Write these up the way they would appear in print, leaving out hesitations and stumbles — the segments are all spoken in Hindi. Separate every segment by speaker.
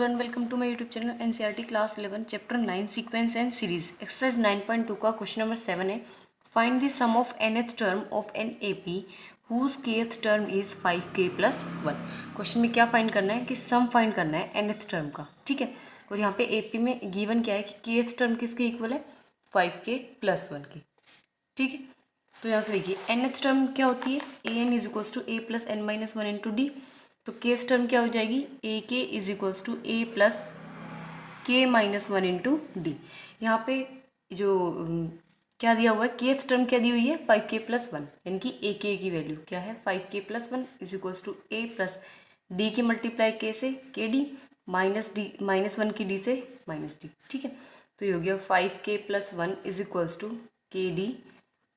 Speaker 1: Everyone, welcome to my YouTube channel NCERT class 11 chapter 9 sequence and series exercise 9.2 का क्वेश्चन नंबर 7 है। Find the sum of nth term of an AP whose kth term is 5k plus 1। Question में क्या फाइंड करना है कि सम फाइंड करना है nth टर्म का, ठीक है। और यहाँ पे एपी में गिवन क्या है कि kth टर्म किसके इक्वल है, 5k प्लस 1 के, ठीक है। तो यहाँ से देखिए nth टर्म क्या होती है, A N is equals to A plus N minus one into D. तो केस टर्म क्या हो जाएगी, A K is equals to A plus K minus one into D. यहाँ पे जो क्या दिया हुआ है, केथ टर्म क्या दी हुई है, 5k प्लस 1, यानी कि ए के की वैल्यू क्या है 5k plus 1 is equals to A plus D की मल्टीप्लाई के से के डी माइनस वन की डी से माइनस डी, ठीक है। तो ये हो गया 5k plus 1 is equals to K D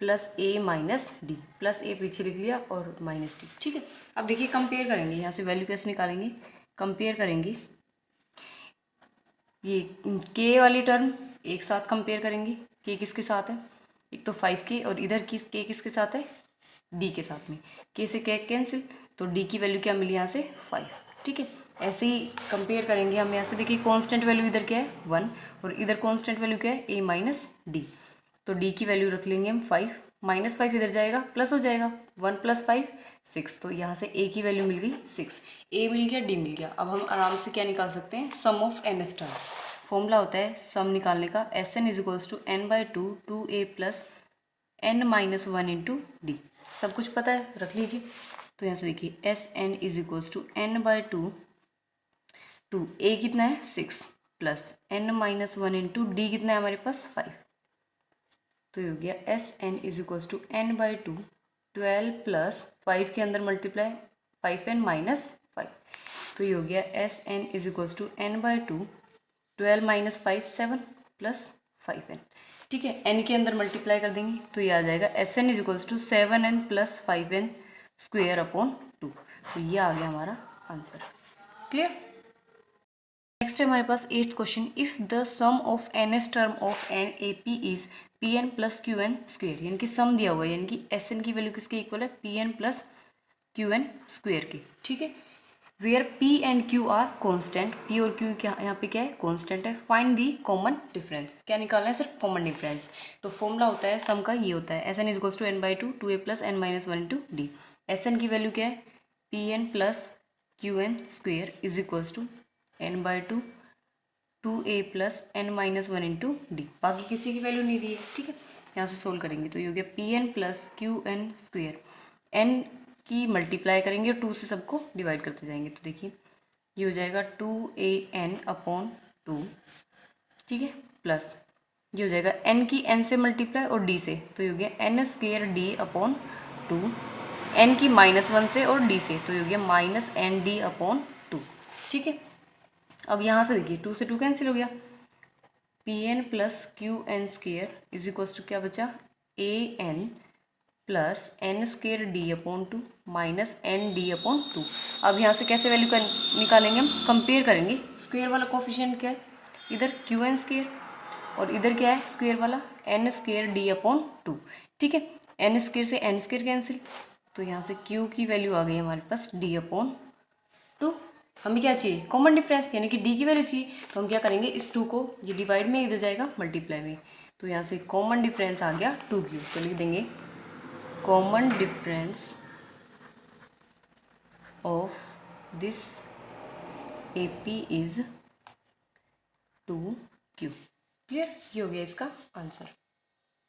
Speaker 1: plus A minus D, plus A पीछे लिख लिया और माइनस डी, ठीक है। अब देखिए कंपेयर करेंगे, यहाँ से वैल्यू कैसे निकालेंगे, कंपेयर करेंगे ये के वाली टर्म एक साथ कंपेयर करेंगे। के किसके साथ है, एक तो 5k और इधर के किसके साथ है, डी के साथ में। के से के कैंसिल, तो डी की वैल्यू क्या मिली यहाँ से 5, ठीक है। ऐसे ही कंपेयर करेंगे हम यहाँ से, देखिए कांस्टेंट वैल्यू इधर क्या है 1 और इधर कांस्टेंट वैल्यू क्या है ए माइनस डी। तो डी की वैल्यू रख लेंगे हम 5, माइनस 5 इधर जाएगा प्लस हो जाएगा 1 प्लस 5 6। तो यहाँ से ए की वैल्यू मिल गई 6, ए मिल गया डी मिल गया। अब हम आराम से क्या निकाल सकते हैं, sum of N star. Formula होता है सम निकालने का, S N is equals to N by two two A plus N minus one into D. सब कुछ पता है, रख लीजिए। तो यहाँ से देखिए S N is equals to N by two A कितना है 6 plus N minus one into D कितना है हमारे पास 5। तो ये हो गया S N is equals to N by two 12 plus 5 के अंदर मल्टीप्लाई 5n माइनस 5। तो ये हो गया S N is equals to N by two 12 minus 5 7 plus 5n, ठीक है। n के अंदर मल्टीप्लाई कर देंगे तो ये आ जाएगा S N is equals to 7n plus 5n square upon 2। तो ये आ गया हमारा आंसर, क्लियर। नेक्स्ट है हमारे पास 8th question, if the sum of nth term of an A P is P N plus Q N square, यानी कि सम दिया हुआ है, यानी कि एस एन की वैल्यू किसके इक्वल है, P N plus Q N square के, ठीक है। Where P and Q are constant, P और क्यू क्या यहाँ पे क्या है, कॉन्स्टेंट है। फाइंड दी कॉमन डिफरेंस, क्या निकालना है, सिर्फ कॉमन डिफरेंस। तो फॉर्मूला होता है सम का, ये होता है S N is equals to N by two two A plus N minus one into D. S N की वैल्यू क्या है, P N plus Q N square is equals to N by two two A plus N minus one into D. बाकी किसी की वैल्यू नहीं दी है, ठीक है। यहाँ से सोल्व करेंगे तो ये हो गया P N plus Q N square, N की मल्टीप्लाई करेंगे और 2 से सबको डिवाइड करते जाएंगे। तो देखिए ये हो जाएगा 2an अपॉन 2, ठीक है, प्लस ये हो जाएगा n की n से मल्टीप्लाई और d से, तो ये हो गया n square D upon 2, n की -1 से और d से, तो ये हो गया माइनस एन डी अपॉन 2, ठीक है। अब यहाँ से देखिए 2 से 2 कैंसिल हो गया, P N plus Q N square is equals to क्या बचा, A N plus N square D upon 2 minus N D upon 2। अब यहाँ से कैसे वैल्यू निकालेंगे, हम कंपेयर करेंगे। स्क्वेयर वाला कोफिशिएंट क्या है, इधर क्यू एन स्क्वेयर और इधर क्या है स्क्वेयर वाला एन स्क्वेयर डी अपॉन 2, ठीक है। एन स्क्वेयर से एन स्क्वेयर कैंसिल, तो यहाँ से क्यू की वैल्यू आ गई हमारे पास डी अपॉन 2। हमें क्या चाहिए, कॉमन डिफरेंस, यानी कि डी की वैल्यू चाहिए। तो हम क्या करेंगे, इस 2 को ये डिवाइड में इधर जाएगा मल्टीप्लाई में, तो यहाँ से कॉमन डिफरेंस आ गया 2q। तो लिख देंगे common difference of this A P is 2q, clear. ये हो गया इसका आंसर।